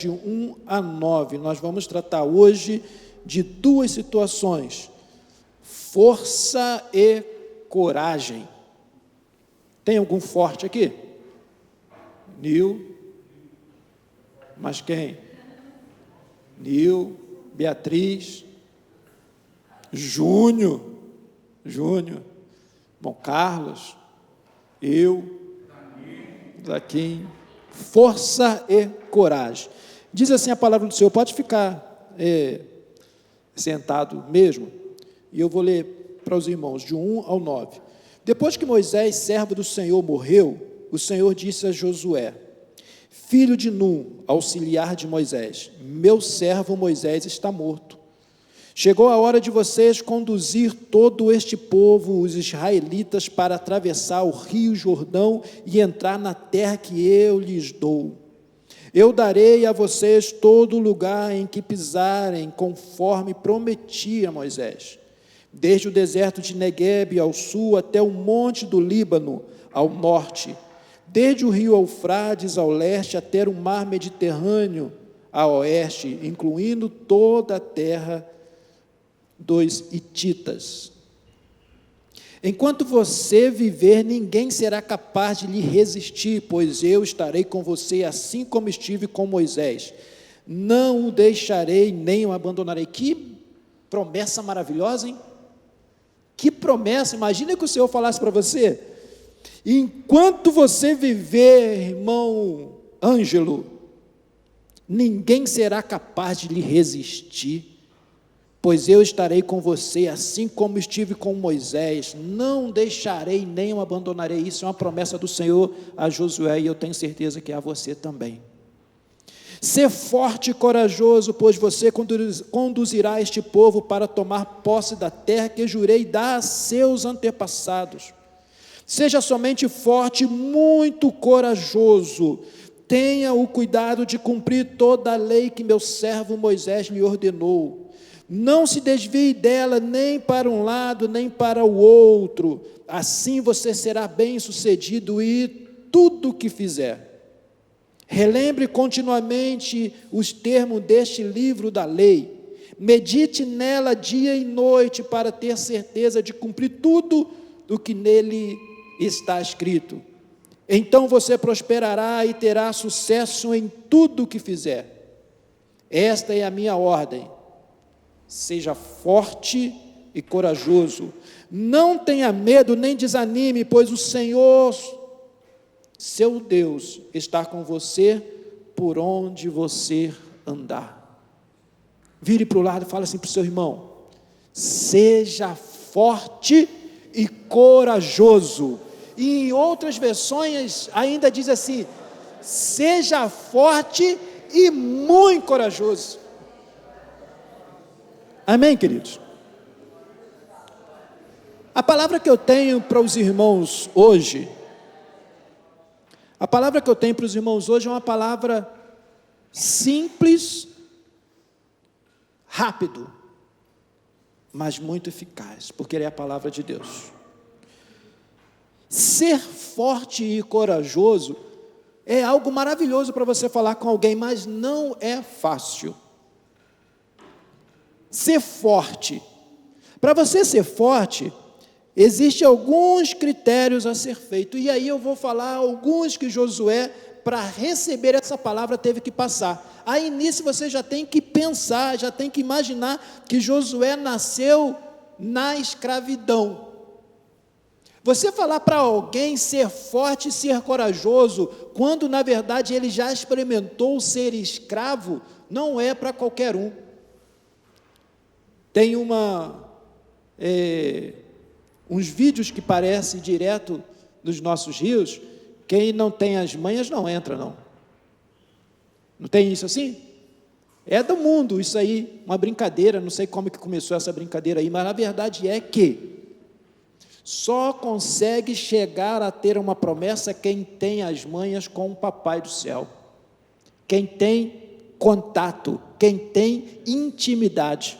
de 1 a 9. Nós vamos tratar hoje de duas situações: força e coragem. Tem algum forte aqui? Nil. Mas quem? Nil, Beatriz, Júnior, bom, Carlos, eu, Zaquim. Força e coragem. Diz assim a palavra do Senhor. Pode ficar sentado mesmo, e eu vou ler para os irmãos, de 1 ao 9. Depois que Moisés, servo do Senhor, morreu, o Senhor disse a Josué, filho de Num, auxiliar de Moisés, meu servo Moisés está morto. Chegou a hora de vocês conduzir todo este povo, os israelitas, para atravessar o rio Jordão e entrar na terra que eu lhes dou. Eu darei a vocês todo o lugar em que pisarem, conforme prometi a Moisés, desde o deserto de Neguebe ao sul até o monte do Líbano ao norte, desde o rio Eufrates ao leste até o mar Mediterrâneo a oeste, incluindo toda a terra dos hititas. Enquanto você viver, ninguém será capaz de lhe resistir, pois eu estarei com você, assim como estive com Moisés. Não o deixarei, nem o abandonarei. Que promessa maravilhosa, hein? Que promessa! Imagina que o Senhor falasse para você: enquanto você viver, irmão Ângelo, ninguém será capaz de lhe resistir, pois eu estarei com você, assim como estive com Moisés, não deixarei nem o abandonarei. Isso é uma promessa do Senhor a Josué, e eu tenho certeza que é a você também. Ser forte e corajoso, pois você conduzirá este povo para tomar posse da terra que jurei dar a seus antepassados. Seja somente forte e muito corajoso, tenha o cuidado de cumprir toda a lei que meu servo Moisés lhe ordenou. Não se desvie dela nem para um lado, nem para o outro, assim você será bem-sucedido em tudo o que fizer. Relembre continuamente os termos deste livro da lei, medite nela dia e noite, para ter certeza de cumprir tudo o que nele está escrito. Então você prosperará e terá sucesso em tudo o que fizer. Esta é a minha ordem. Seja forte e corajoso, não tenha medo nem desanime, pois o Senhor, seu Deus, está com você por onde você andar. Vire para o lado e fala assim para o seu irmão: seja forte e corajoso. E em outras versões ainda diz assim: seja forte e muito corajoso. Amém, queridos? A palavra que eu tenho para os irmãos hoje, é uma palavra simples, rápido, mas muito eficaz, porque é a palavra de Deus. Ser forte e corajoso é algo maravilhoso para você falar com alguém, mas não é fácil. Ser forte. Para você ser forte, existem alguns critérios a ser feito. E aí eu vou falar alguns que Josué, para receber essa palavra, teve que passar. Aí nisso você já tem que pensar, já tem que imaginar que Josué nasceu na escravidão. Você falar para alguém ser forte e ser corajoso, quando na verdade ele já experimentou ser escravo, não é para qualquer um. Tem uns vídeos que parecem direto nos nossos rios. Quem não tem as manhas não entra, não. Não tem isso assim? É do mundo isso aí, uma brincadeira, não sei como que começou essa brincadeira aí, mas a verdade é que só consegue chegar a ter uma promessa quem tem as manhas com o Papai do céu, quem tem contato, quem tem intimidade.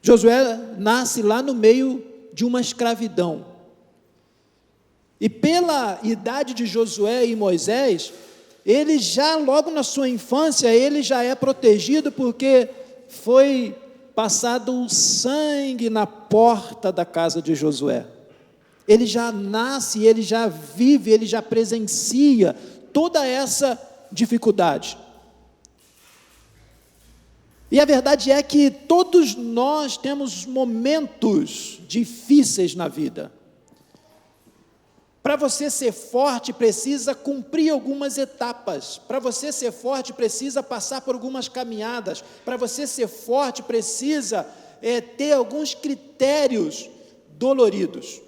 Josué nasce lá no meio de uma escravidão. E pela idade de Josué e Moisés, ele já, logo na sua infância, ele já é protegido porque foi passado o sangue na porta da casa de Josué. Ele já nasce, ele já vive, ele já presencia toda essa dificuldade. E a verdade é que todos nós temos momentos difíceis na vida. Para você ser forte, precisa cumprir algumas etapas. Para você ser forte, precisa passar por algumas caminhadas. Para você ser forte, precisa ter alguns critérios doloridos.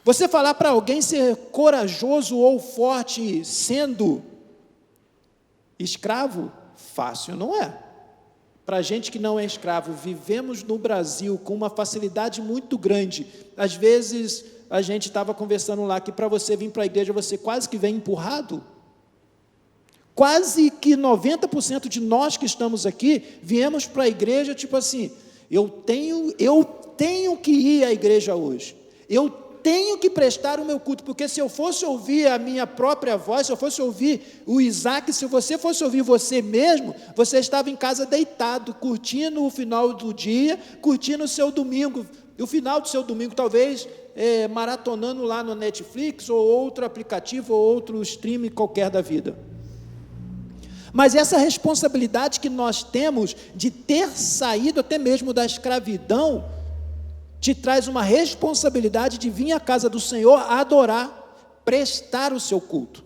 Você falar para alguém ser corajoso ou forte sendo escravo, fácil não é. Para a gente que não é escravo, vivemos no Brasil com uma facilidade muito grande. Às vezes, a gente estava conversando lá que para você vir para a igreja, você quase que vem empurrado. Quase que 90% de nós que estamos aqui, viemos para a igreja, tipo assim, eu tenho que ir à igreja hoje. Eu tenho que prestar o meu culto, porque se eu fosse ouvir a minha própria voz, se eu fosse ouvir o Isaac, se você fosse ouvir você mesmo, você estava em casa deitado, curtindo o final do dia, curtindo o seu domingo, e o final do seu domingo talvez maratonando lá no Netflix, ou outro aplicativo, ou outro streaming qualquer da vida. Mas essa responsabilidade que nós temos de ter saído até mesmo da escravidão, te traz uma responsabilidade de vir à casa do Senhor adorar, prestar o seu culto.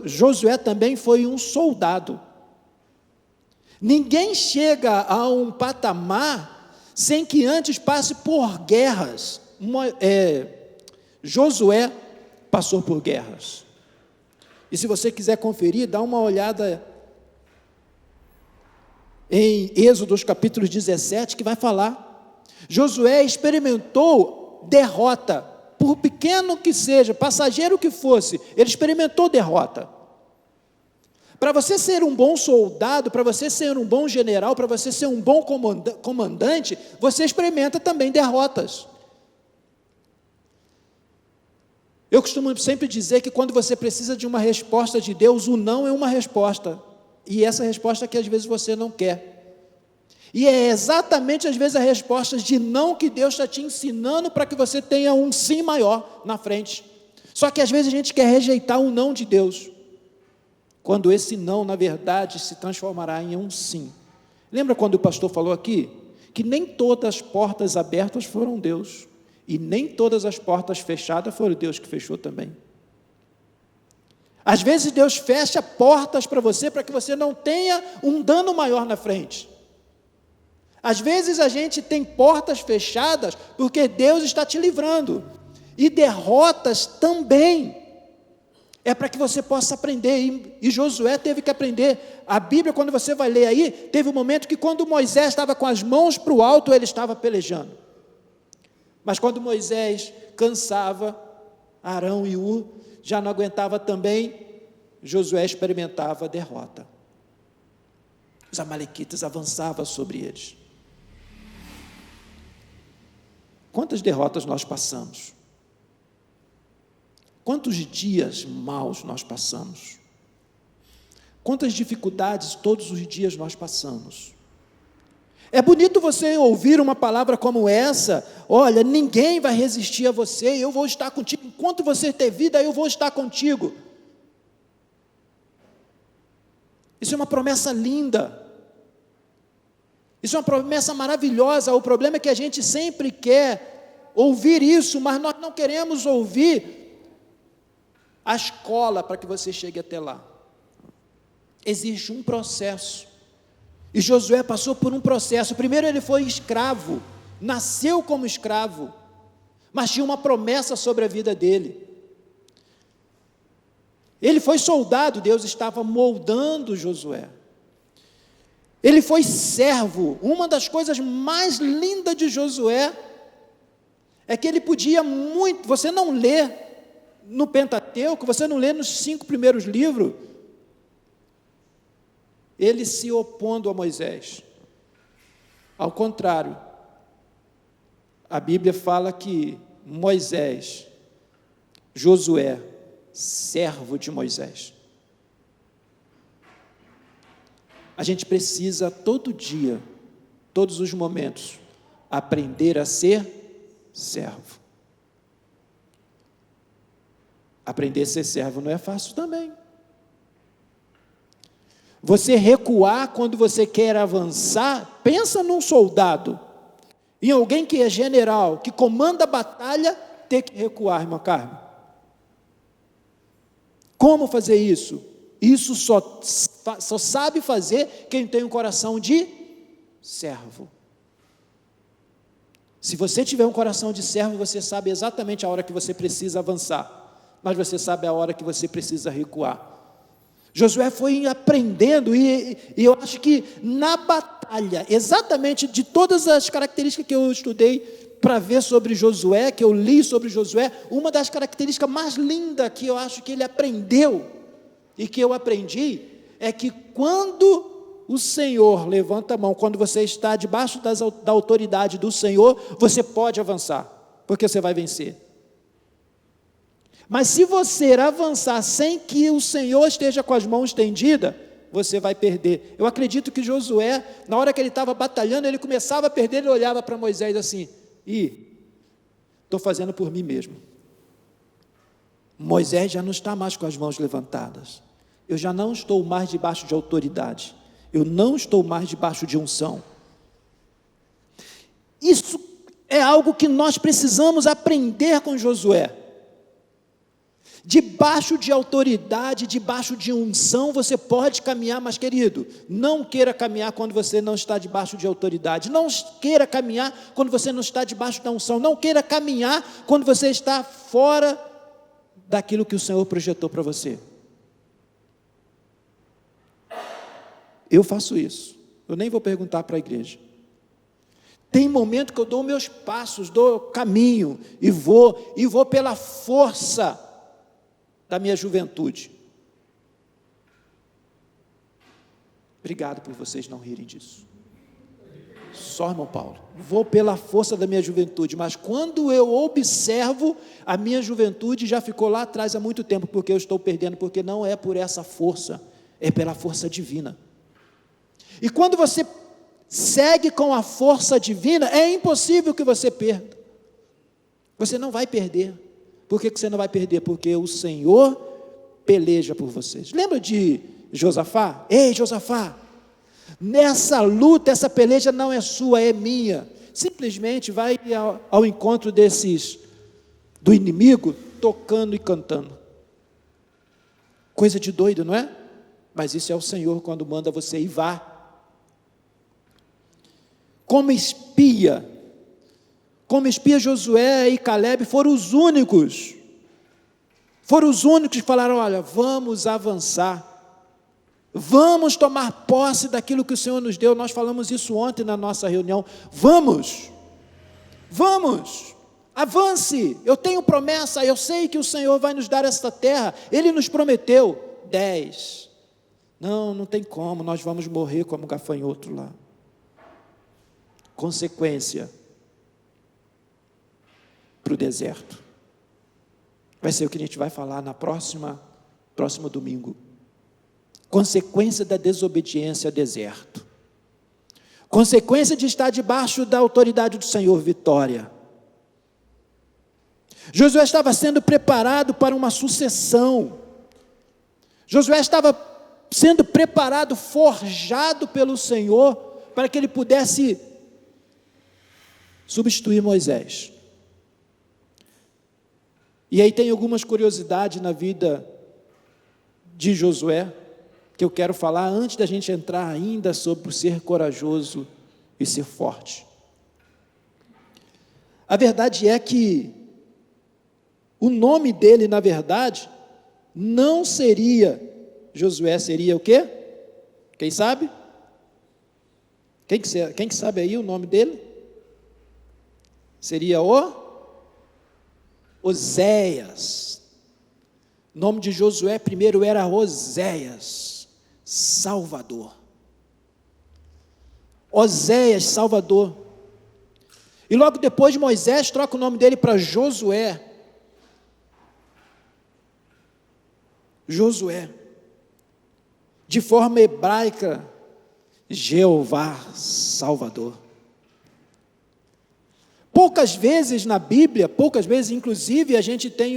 Josué também foi um soldado. Ninguém chega a um patamar sem que antes passe por guerras. Josué passou por guerras. E se você quiser conferir, dá uma olhada em Êxodo capítulo 17, que vai falar. Josué experimentou derrota, por pequeno que seja, passageiro que fosse, ele experimentou derrota. Para você ser um bom soldado, para você ser um bom general, para você ser um bom comandante, você experimenta também derrotas. Eu costumo sempre dizer que quando você precisa de uma resposta de Deus, o não é uma resposta. E essa resposta que às vezes você não quer. E é exatamente às vezes a resposta de não que Deus está te ensinando para que você tenha um sim maior na frente. Só que às vezes a gente quer rejeitar um não de Deus, quando esse não, na verdade, se transformará em um sim. Lembra quando o pastor falou aqui? Que nem todas as portas abertas foram Deus, e nem todas as portas fechadas foram Deus que fechou também. Às vezes Deus fecha portas para você, para que você não tenha um dano maior na frente. Às vezes a gente tem portas fechadas, porque Deus está te livrando. E derrotas também, é para que você possa aprender, e Josué teve que aprender. A Bíblia, quando você vai ler aí, teve um momento que quando Moisés estava com as mãos para o alto, ele estava pelejando. Mas quando Moisés cansava, Arão e Hur já não aguentava também, Josué experimentava a derrota. Os amalequitas avançavam sobre eles. Quantas derrotas nós passamos? Quantos dias maus nós passamos? Quantas dificuldades todos os dias nós passamos? É bonito você ouvir uma palavra como essa: olha, ninguém vai resistir a você, eu vou estar contigo, enquanto você ter vida, eu vou estar contigo. Isso é uma promessa linda, isso é uma promessa maravilhosa. O problema é que a gente sempre quer ouvir isso, mas nós não queremos ouvir a escola para que você chegue até lá. Existe um processo. E Josué passou por um processo. Primeiro ele foi escravo, nasceu como escravo, mas tinha uma promessa sobre a vida dele. Ele foi soldado, Deus estava moldando Josué. Ele foi servo. Uma das coisas mais lindas de Josué é que ele podia muito, você não lê no Pentateuco, você não lê nos 5 primeiros livros, ele se opondo a Moisés. Ao contrário, a Bíblia fala que Moisés, Josué servo de Moisés. A gente precisa todo dia, todos os momentos, aprender a ser servo. Aprender a ser servo não é fácil também. Você recuar quando você quer avançar, pensa num soldado, em alguém que é general, que comanda a batalha, ter que recuar, irmã Carmen. Como fazer isso? Isso só sabe fazer quem tem um coração de servo. Se você tiver um coração de servo, você sabe exatamente a hora que você precisa avançar, mas você sabe a hora que você precisa recuar. Josué foi aprendendo, e eu acho que na batalha, exatamente de todas as características que eu estudei para ver sobre Josué, que eu li sobre Josué, uma das características mais lindas que eu acho que ele aprendeu, e que eu aprendi, é que quando o Senhor levanta a mão, quando você está debaixo da autoridade do Senhor, você pode avançar, porque você vai vencer. Mas se você avançar sem que o Senhor esteja com as mãos estendidas, você vai perder. Eu acredito que Josué, na hora que ele estava batalhando, ele começava a perder, ele olhava para Moisés assim, estou fazendo por mim mesmo. Moisés já não está mais com as mãos levantadas. Eu já não estou mais debaixo de autoridade. Eu não estou mais debaixo de unção. Isso é algo que nós precisamos aprender com Josué. Debaixo de autoridade, debaixo de unção, você pode caminhar, mas querido, não queira caminhar quando você não está debaixo de autoridade, não queira caminhar quando você não está debaixo da unção, não queira caminhar quando você está fora daquilo que o Senhor projetou para você. Eu faço isso, eu nem vou perguntar para a igreja. Tem momento que eu dou meus passos, dou caminho, e vou pela força da minha juventude. Obrigado por vocês não rirem disso. Só, irmão Paulo, vou pela força da minha juventude, mas quando eu observo, a minha juventude já ficou lá atrás há muito tempo, porque eu estou perdendo, porque não é por essa força, é pela força divina. E quando você segue com a força divina, é impossível que você perda. Você não vai perder. Por que você não vai perder? Porque o Senhor peleja por vocês. Lembra de Josafá? Ei, Josafá, nessa luta, essa peleja não é sua, é minha. Simplesmente vai ao encontro do inimigo, tocando e cantando. Coisa de doido, não é? Mas isso é o Senhor quando manda você ir, vá. Como espia Josué e Calebe foram os únicos que falaram, olha, vamos avançar, vamos tomar posse daquilo que o Senhor nos deu. Nós falamos isso ontem na nossa reunião. Vamos, avance, eu tenho promessa, eu sei que o Senhor vai nos dar esta terra, Ele nos prometeu 10, não tem como, nós vamos morrer como gafanhoto lá. Consequência para o deserto. Vai ser o que a gente vai falar na próximo domingo. Consequência da desobediência, deserto. Consequência de estar debaixo da autoridade do Senhor, vitória. Josué estava sendo preparado para uma sucessão. Josué estava sendo preparado, forjado pelo Senhor, para que ele pudesse substituir Moisés. E aí tem algumas curiosidades na vida de Josué, que eu quero falar antes da gente entrar ainda sobre ser corajoso e ser forte. A verdade é que o nome dele, na verdade, não seria Josué, seria o quê? Quem sabe? Quem que sabe aí o nome dele? Seria Oséias. O nome de Josué primeiro era Oséias, Salvador. Oséias, Salvador. E logo depois Moisés troca o nome dele para Josué. Josué. De forma hebraica, Jeová Salvador. Poucas vezes na Bíblia, poucas vezes, inclusive, a gente tem,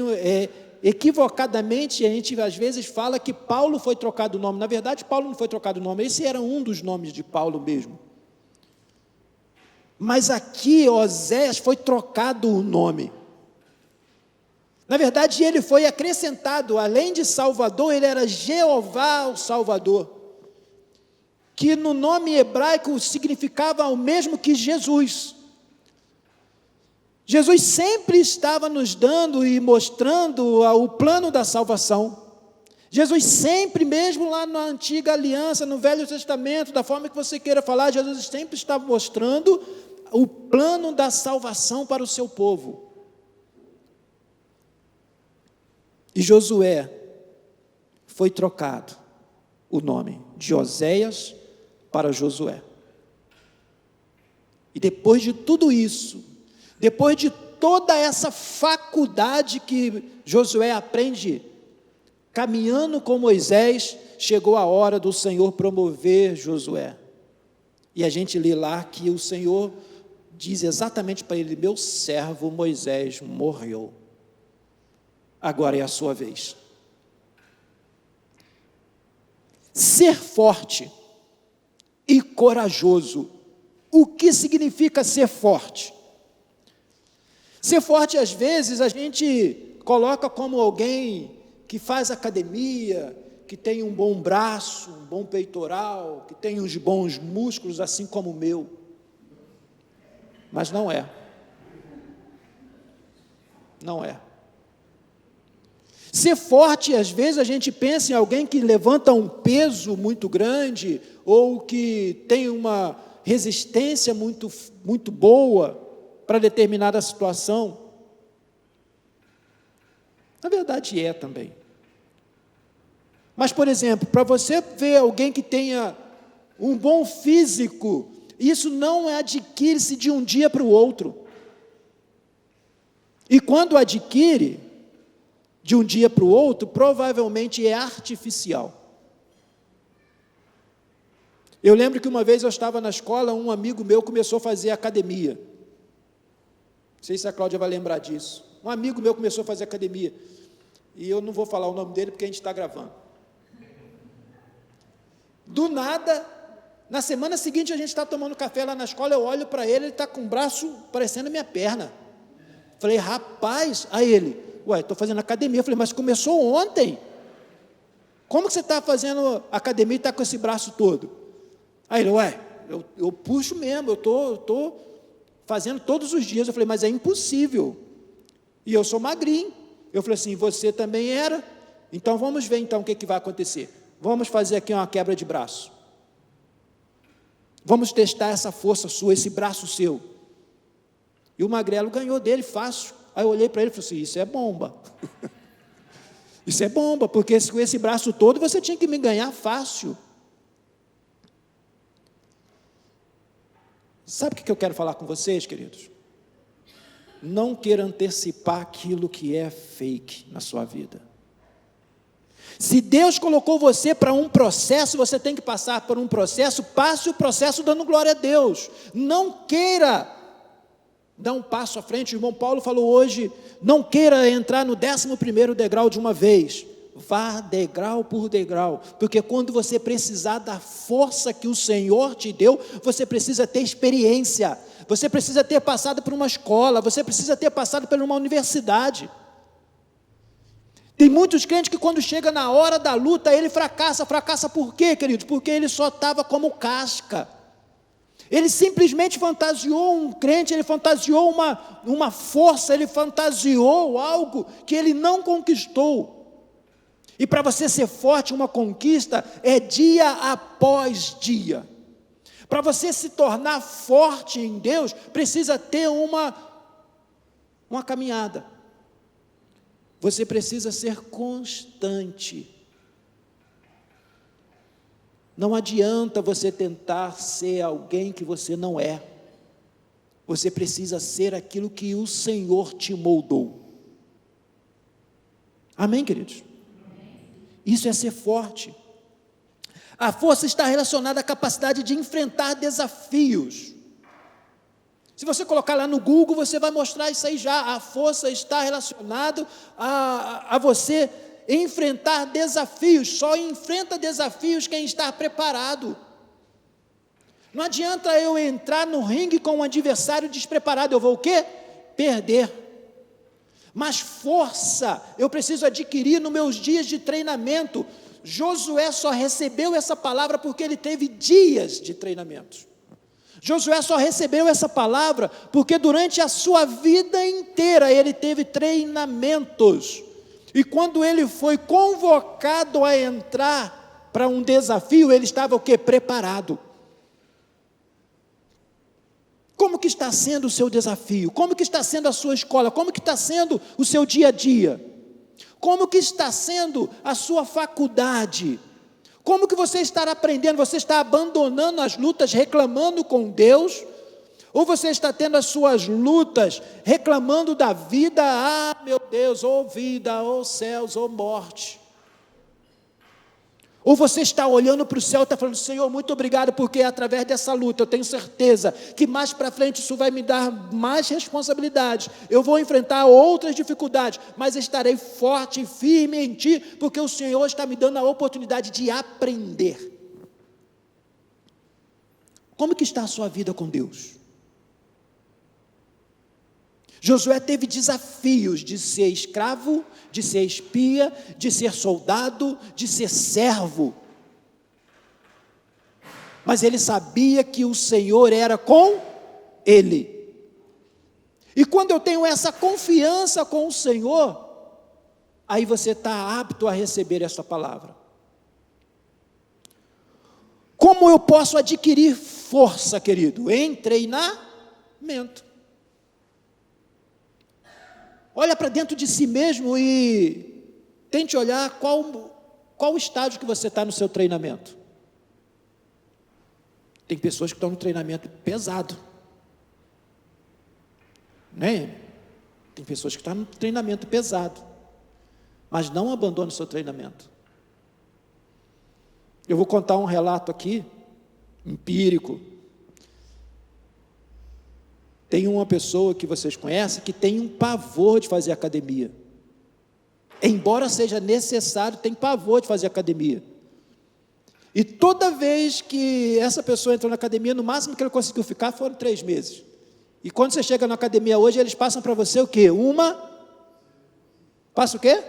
equivocadamente, a gente às vezes fala que Paulo foi trocado o nome. Na verdade, Paulo não foi trocado o nome, esse era um dos nomes de Paulo mesmo. Mas aqui, Oséias foi trocado o nome. Na verdade, ele foi acrescentado, além de Salvador, ele era Jeová o Salvador, que no nome hebraico significava o mesmo que Jesus. Jesus sempre estava nos dando e mostrando o plano da salvação. Jesus sempre, mesmo lá na antiga aliança, no Velho Testamento, da forma que você queira falar, Jesus sempre estava mostrando o plano da salvação para o seu povo. E Josué foi trocado o nome de Oséias para Josué. E depois de tudo isso, depois de toda essa faculdade que Josué aprende, caminhando com Moisés, chegou a hora do Senhor promover Josué. E a gente lê lá que o Senhor diz exatamente para ele: meu servo Moisés morreu. Agora é a sua vez. Ser forte e corajoso. O que significa ser forte? Ser forte, às vezes, a gente coloca como alguém que faz academia, que tem um bom braço, um bom peitoral, que tem uns bons músculos, assim como o meu. Mas não é. Não é. Ser forte, às vezes, a gente pensa em alguém que levanta um peso muito grande, ou que tem uma resistência muito boa para determinada situação. Na verdade é também. Mas, por exemplo, para você ver alguém que tenha um bom físico, isso não adquire-se de um dia para o outro. E quando adquire, de um dia para o outro, provavelmente é artificial. Eu lembro que uma vez eu estava na escola, um amigo meu começou a fazer academia. Não sei se a Cláudia vai lembrar disso. Um amigo meu começou a fazer academia. E eu não vou falar o nome dele porque a gente está gravando. Do nada, na semana seguinte a gente está tomando café lá na escola, eu olho para ele está com o braço parecendo minha perna. Falei, rapaz, aí ele... Ué, estou fazendo academia. Eu falei, mas começou ontem. Como que você está fazendo academia e está com esse braço todo? Aí ele, eu puxo mesmo, eu estou fazendo todos os dias. Eu falei, mas é impossível. E eu sou magrinho. Eu falei assim, você também era? Então vamos ver então o que vai acontecer. Vamos fazer aqui uma quebra de braço. Vamos testar essa força sua, esse braço seu. E o magrelo ganhou dele fácil. Aí eu olhei para ele e falei assim, isso é bomba. Isso é bomba, porque com esse braço todo você tinha que me ganhar fácil. Sabe o que eu quero falar com vocês, queridos? Não queira antecipar aquilo que é fake na sua vida. Se Deus colocou você para um processo, você tem que passar por um processo, passe o processo dando glória a Deus. Não queira dar um passo à frente. O irmão Paulo falou hoje, não queira entrar no 11º degrau de uma vez, vá degrau por degrau, porque quando você precisar da força que o Senhor te deu, você precisa ter experiência, você precisa ter passado por uma escola, você precisa ter passado por uma universidade. Tem muitos crentes que quando chega na hora da luta, ele fracassa por quê, queridos? Porque ele só estava como casca. Ele simplesmente fantasiou um crente, ele fantasiou uma força, ele fantasiou algo que ele não conquistou. E para você ser forte, uma conquista é dia após dia. Para você se tornar forte em Deus, precisa ter uma caminhada. Você precisa ser constante. Não adianta você tentar ser alguém que você não é. Você precisa ser aquilo que o Senhor te moldou. Amém, queridos? Isso é ser forte. A força está relacionada à capacidade de enfrentar desafios. Se você colocar lá no Google, você vai mostrar isso aí já. A força está relacionada a você enfrentar desafios. Só enfrenta desafios quem está preparado. Não adianta eu entrar no ringue com um adversário despreparado. Eu vou o quê? Perder. Mas força eu preciso adquirir nos meus dias de treinamento. Josué só recebeu essa palavra porque ele teve dias de treinamento. Josué só recebeu essa palavra porque durante a sua vida inteira ele teve treinamentos. E quando ele foi convocado a entrar para um desafio, ele estava o quê? Preparado. Como que está sendo o seu desafio? Como que está sendo a sua escola? Como que está sendo o seu dia a dia? Como que está sendo a sua faculdade? Como que você está aprendendo? Você está abandonando as lutas, reclamando com Deus? Ou você está tendo as suas lutas, reclamando da vida? Ah, meu Deus, ou vida, ou céus, ou morte. Ou você está olhando para o céu e está falando, Senhor, muito obrigado, porque através dessa luta eu tenho certeza que mais para frente isso vai me dar mais responsabilidades. Eu vou enfrentar outras dificuldades, mas estarei forte e firme em Ti, porque o Senhor está me dando a oportunidade de aprender. Como que está a sua vida com Deus? Josué teve desafios de ser escravo, de ser espia, de ser soldado, de ser servo. Mas ele sabia que o Senhor era com ele. E quando eu tenho essa confiança com o Senhor, aí você está apto a receber essa palavra. Como eu posso adquirir força, querido? Em treinamento. Olha para dentro de si mesmo e tente olhar qual estágio que você está no seu treinamento. Tem pessoas que estão no treinamento pesado, né? Tem pessoas que estão no treinamento pesado, mas não abandone o seu treinamento. Eu vou contar um relato aqui, empírico. Tem uma pessoa que vocês conhecem que tem um pavor de fazer academia. Embora seja necessário, tem pavor de fazer academia. E toda vez que essa pessoa entrou na academia, no máximo que ele conseguiu ficar foram 3 meses. E quando você chega na academia hoje, eles passam para você o quê? Passa o quê?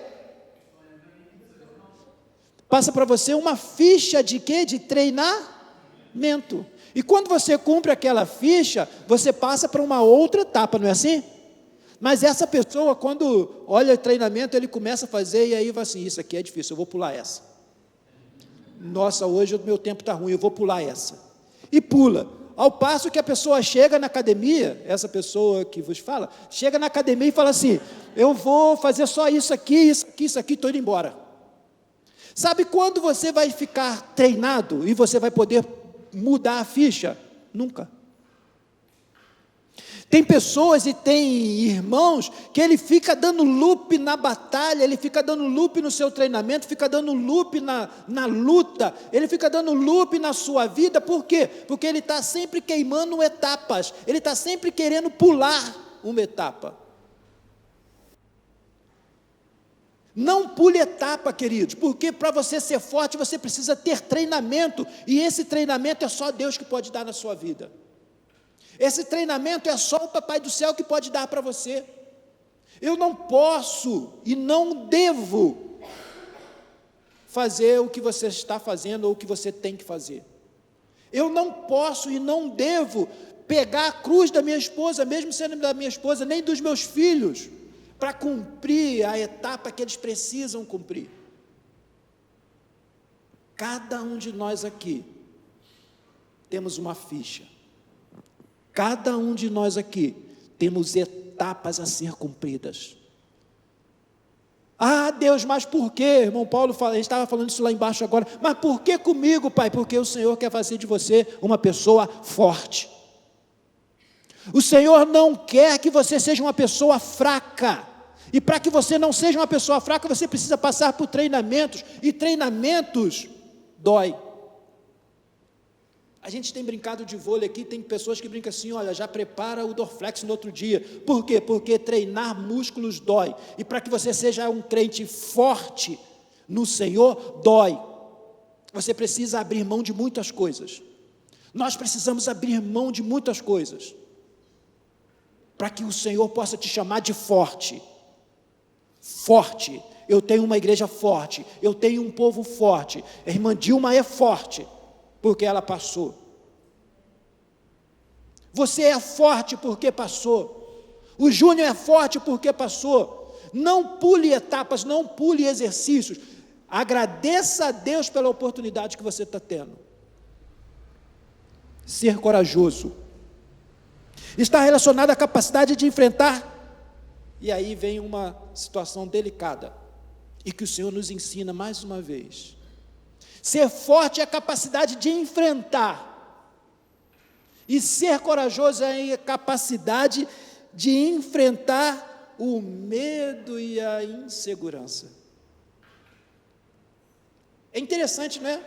Passa para você uma ficha de quê? De treinamento. E quando você cumpre aquela ficha, você passa para uma outra etapa, não é assim? Mas essa pessoa, quando olha o treinamento, ele começa a fazer, e aí vai assim, isso aqui é difícil, eu vou pular essa. Nossa, hoje o meu tempo está ruim, eu vou pular essa. E pula. Ao passo que a pessoa chega na academia, essa pessoa que vos fala, chega na academia e fala assim, eu vou fazer só isso aqui, estou indo embora. Sabe quando você vai ficar treinado e você vai poder mudar a ficha? Nunca. Tem pessoas e tem irmãos que ele fica dando loop na batalha, ele fica dando loop no seu treinamento, fica dando loop na luta, ele fica dando loop na sua vida. Por quê? Porque ele está sempre queimando etapas, ele está sempre querendo pular uma etapa. Não pule etapa, queridos, porque para você ser forte, você precisa ter treinamento, e esse treinamento é só Deus que pode dar na sua vida. Esse treinamento é só o Papai do Céu que pode dar para você. Eu não posso e não devo fazer o que você está fazendo ou o que você tem que fazer. Eu não posso e não devo pegar a cruz da minha esposa, mesmo sendo da minha esposa, nem dos meus filhos, para cumprir a etapa que eles precisam cumprir. Cada um de nós aqui temos uma ficha. Cada um de nós aqui temos etapas a ser cumpridas. Ah, Deus, mas por quê? Irmão Paulo estava falando isso lá embaixo agora. Mas por que comigo, Pai? Porque o Senhor quer fazer de você uma pessoa forte. O Senhor não quer que você seja uma pessoa fraca. E para que você não seja uma pessoa fraca, você precisa passar por treinamentos, e treinamentos dói. A gente tem brincado de vôlei aqui, tem pessoas que brincam assim, olha, já prepara o Dorflex no outro dia. Por quê? Porque treinar músculos dói. E para que você seja um crente forte no Senhor, dói. Você precisa abrir mão de muitas coisas. Nós precisamos abrir mão de muitas coisas, para que o Senhor possa te chamar de forte. Forte. Eu tenho uma igreja forte, eu tenho um povo forte. A irmã Dilma é forte, porque ela passou. Você é forte porque passou. O Júnior é forte porque passou. Não pule etapas, não pule exercícios. Agradeça a Deus pela oportunidade que você está tendo. Ser corajoso está relacionado à capacidade de enfrentar. E aí vem uma situação delicada, e que o Senhor nos ensina mais uma vez. Ser forte é a capacidade de enfrentar, e ser corajoso é a capacidade de enfrentar o medo e a insegurança. É interessante, não é?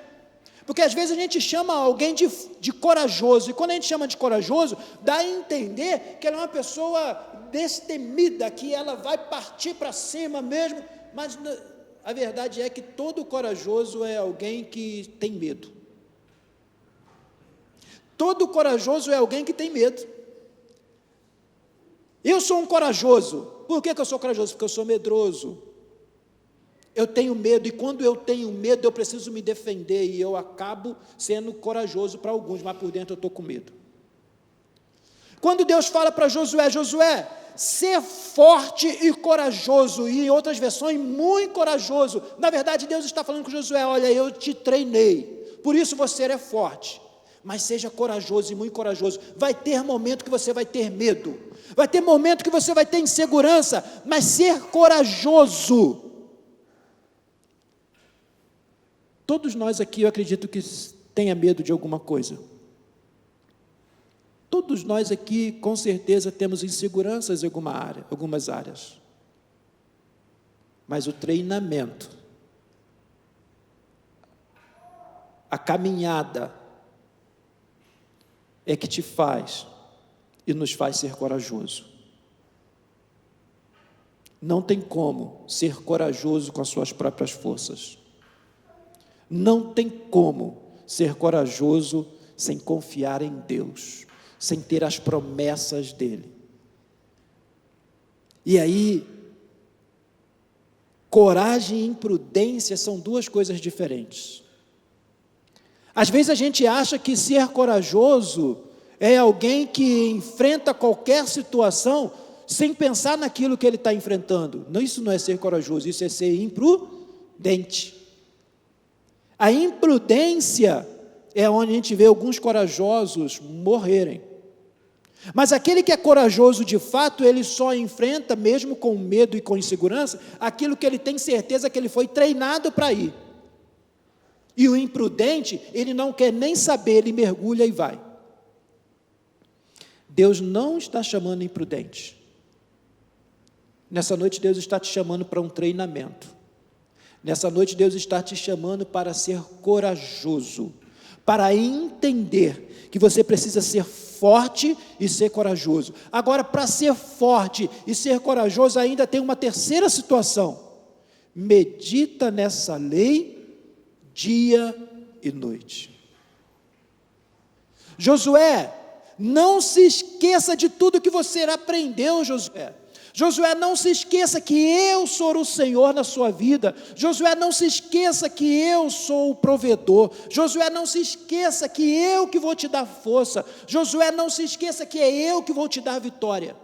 Porque às vezes a gente chama alguém de corajoso, e quando a gente chama de corajoso, dá a entender que ela é uma pessoa destemida, que ela vai partir para cima mesmo, mas a verdade é que todo corajoso é alguém que tem medo. Todo corajoso é alguém que tem medo. Eu sou um corajoso. Por que eu sou corajoso? Porque eu sou medroso. Eu tenho medo, e quando eu tenho medo, eu preciso me defender, e eu acabo sendo corajoso para alguns, mas por dentro eu estou com medo. Quando Deus fala para Josué, Josué, ser forte e corajoso, e em outras versões, muito corajoso. Na verdade, Deus está falando com Josué, olha, eu te treinei, por isso você é forte, mas seja corajoso e muito corajoso. Vai ter momento que você vai ter medo, vai ter momento que você vai ter insegurança, mas ser corajoso. Todos nós aqui, eu acredito que tenha medo de alguma coisa. Todos nós aqui, com certeza, temos inseguranças em algumas áreas. Mas o treinamento, a caminhada, é que te faz e nos faz ser corajoso. Não tem como ser corajoso com as suas próprias forças. Não tem como ser corajoso sem confiar em Deus, sem ter as promessas dEle. E aí, coragem e imprudência são duas coisas diferentes. Às vezes a gente acha que ser corajoso é alguém que enfrenta qualquer situação sem pensar naquilo que ele está enfrentando. Não, isso não é ser corajoso, isso é ser imprudente. A imprudência é onde a gente vê alguns corajosos morrerem. Mas aquele que é corajoso de fato, ele só enfrenta, mesmo com medo e com insegurança, aquilo que ele tem certeza que ele foi treinado para ir. E o imprudente, ele não quer nem saber, ele mergulha e vai. Deus não está chamando imprudente. Nessa noite Deus está te chamando para um treinamento. Nessa noite Deus está te chamando para ser corajoso, para entender que você precisa ser forte e ser corajoso. Agora, para ser forte e ser corajoso, ainda tem uma terceira situação. Medita nessa lei dia e noite. Josué, não se esqueça de tudo que você aprendeu, Josué. Josué, não se esqueça que eu sou o Senhor na sua vida. Josué, não se esqueça que eu sou o provedor. Josué, não se esqueça que eu que vou te dar força. Josué, não se esqueça que é eu que vou te dar vitória.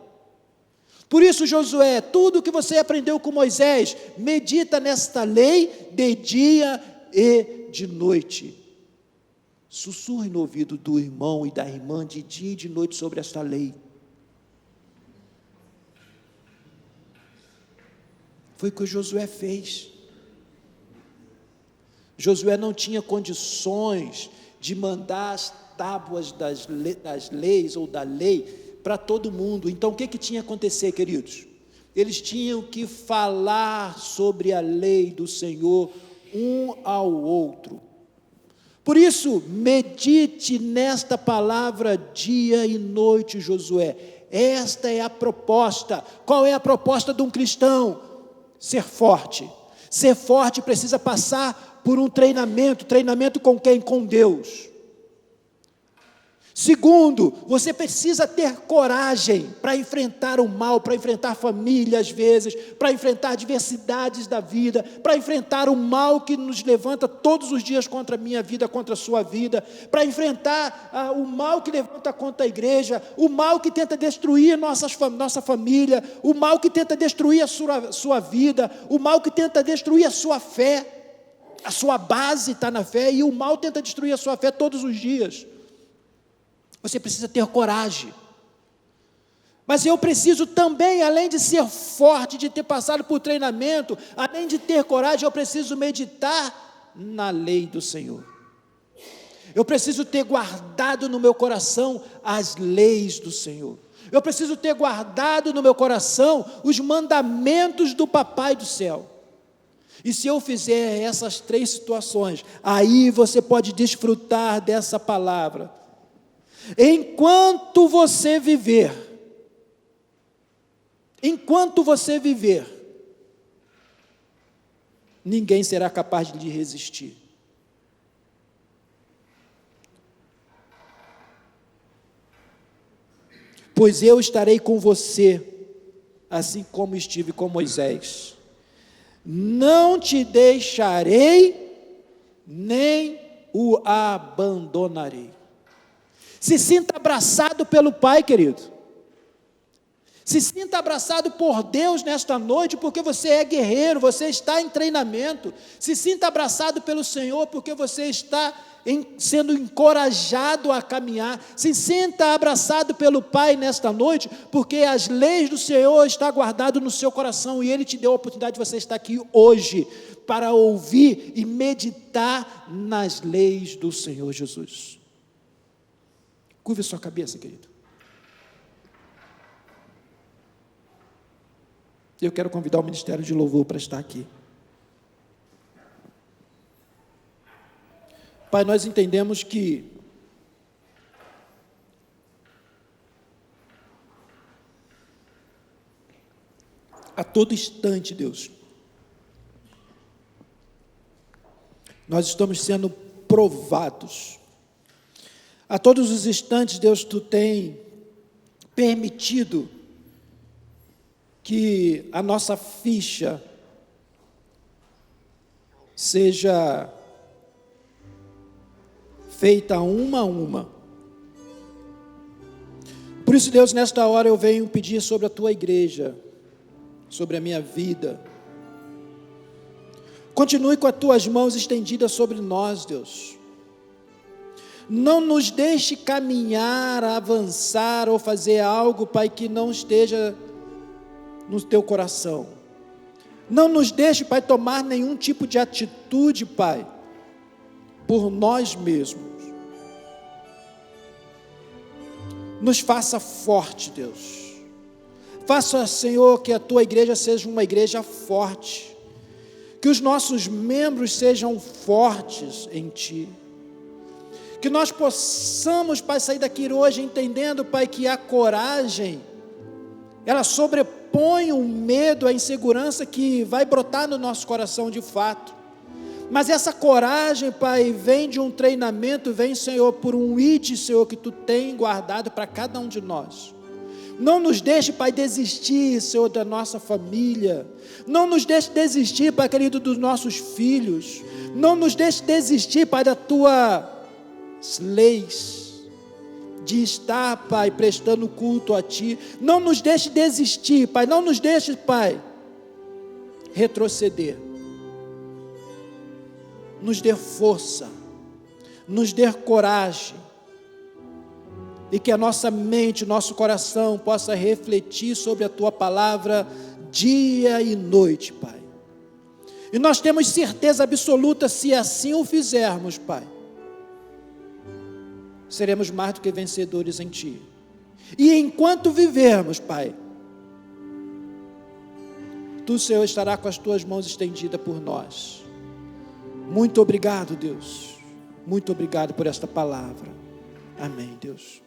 Por isso, Josué, tudo que você aprendeu com Moisés, medita nesta lei de dia e de noite. Sussurre no ouvido do irmão e da irmã de dia e de noite sobre esta lei. Foi o que Josué fez. Josué não tinha condições de mandar as tábuas das leis ou da lei para todo mundo. Então o que tinha que acontecer, queridos? eles tinham que falar sobre a lei do Senhor um ao outro. Por isso, medite nesta palavra dia e noite, Josué. Esta é a proposta. Qual é a proposta de um cristão? Ser forte. Ser forte precisa passar por um treinamento. Treinamento com quem? Com Deus. Segundo, você precisa ter coragem para enfrentar o mal, para enfrentar a família às vezes, para enfrentar adversidades da vida, para enfrentar o mal que nos levanta todos os dias contra a minha vida, contra a sua vida, para enfrentar o mal que levanta contra a igreja, o mal que tenta destruir nossa família, o mal que tenta destruir a sua vida, o mal que tenta destruir a sua fé. A sua base está na fé e o mal tenta destruir a sua fé todos os dias. Você precisa ter coragem. Mas eu preciso também, além de ser forte, de ter passado por treinamento, além de ter coragem, eu preciso meditar na lei do Senhor. Eu preciso ter guardado no meu coração as leis do Senhor. Eu preciso ter guardado no meu coração os mandamentos do Papai do céu. E se eu fizer essas 3 situações, aí você pode desfrutar dessa palavra. Enquanto você viver, ninguém será capaz de lhe resistir. Pois eu estarei com você, assim como estive com Moisés. Não te deixarei, nem o abandonarei. Se sinta abraçado pelo Pai, querido. Se sinta abraçado por Deus nesta noite, porque você é guerreiro, você está em treinamento. Se sinta abraçado pelo Senhor, porque você está sendo encorajado a caminhar. Se sinta abraçado pelo Pai nesta noite, porque as leis do Senhor estão guardadas no seu coração, e Ele te deu a oportunidade de você estar aqui hoje, para ouvir e meditar nas leis do Senhor Jesus. Curva a sua cabeça, querido. Eu quero convidar o Ministério de Louvor para estar aqui. Pai, nós entendemos que a todo instante, Deus, nós estamos sendo provados. A todos os instantes, Deus, Tu tem permitido que a nossa ficha seja feita uma a uma. Por isso, Deus, nesta hora eu venho pedir sobre a Tua igreja, sobre a minha vida. Continue com as Tuas mãos estendidas sobre nós, Deus. Não nos deixe caminhar, avançar ou fazer algo, Pai, que não esteja no Teu coração. Não nos deixe, Pai, tomar nenhum tipo de atitude, Pai, por nós mesmos. Nos faça forte, Deus. Faça, Senhor, que a Tua igreja seja uma igreja forte. Que os nossos membros sejam fortes em Ti. Que nós possamos, Pai, sair daqui hoje entendendo, Pai, que a coragem, ela sobrepõe o medo, a insegurança que vai brotar no nosso coração de fato. Mas essa coragem, Pai, vem de um treinamento, vem, Senhor, por um ID, Senhor, que Tu tem guardado para cada um de nós. Não nos deixe, Pai, desistir, Senhor, da nossa família. Não nos deixe desistir, Pai querido, dos nossos filhos. Não nos deixe desistir, Pai, da Tua leis, de estar, Pai, prestando culto a Ti. Não nos deixe desistir, Pai, não nos deixe, Pai, retroceder. Nos dê força, nos dê coragem, e que a nossa mente, nosso coração possa refletir sobre a Tua palavra dia e noite, Pai. E nós temos certeza absoluta, se assim o fizermos, Pai, seremos mais do que vencedores em Ti. E enquanto vivermos, Pai, Tu, Senhor, estará com as tuas mãos estendidas por nós. Muito obrigado, Deus. Muito obrigado por esta palavra. Amém, Deus.